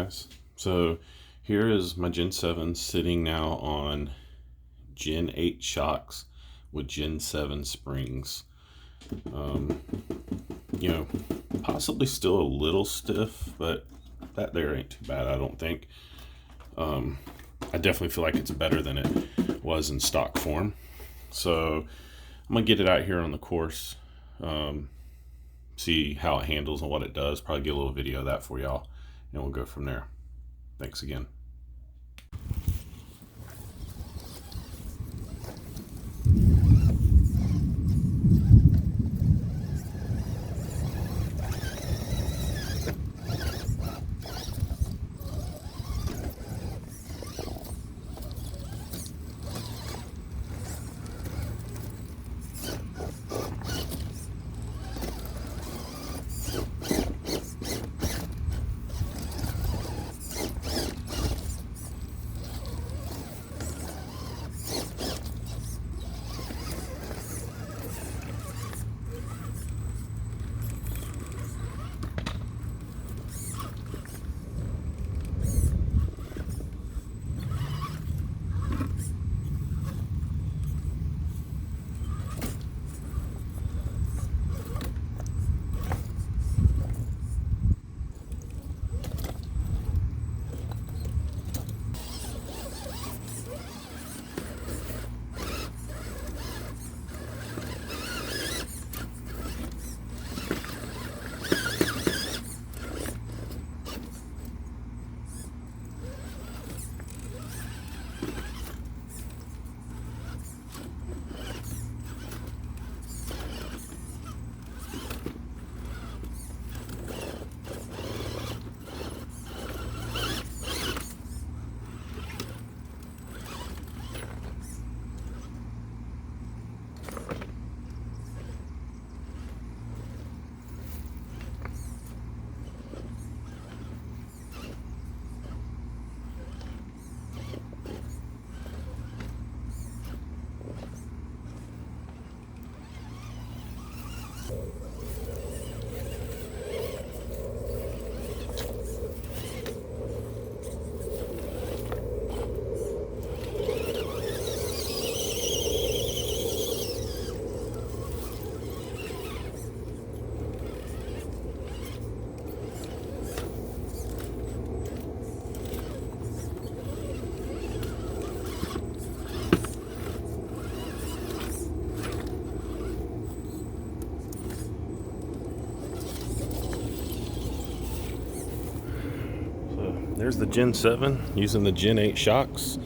guys. So here is my Gen 7 sitting now on Gen 8 shocks with Gen 7 springs. You know, possibly still a little stiff, but that there ain't too bad, I don't think. I definitely feel like it's better than it was in stock form. So I'm gonna get it out here on the course, see how it handles and what it does. Probably get a little video of that for y'all, and we'll go from there. Thanks again. There's the Gen 7 using the Gen 8 shocks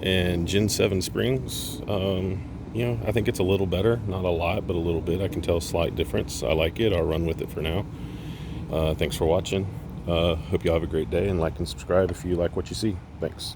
and Gen 7 springs. You know, I think it's a little better, not a lot, but a little bit. I can tell a slight difference. I like it. I'll run with it for now. Thanks for watching. Hope you all have a great day, and like and subscribe if you like what you see. Thanks.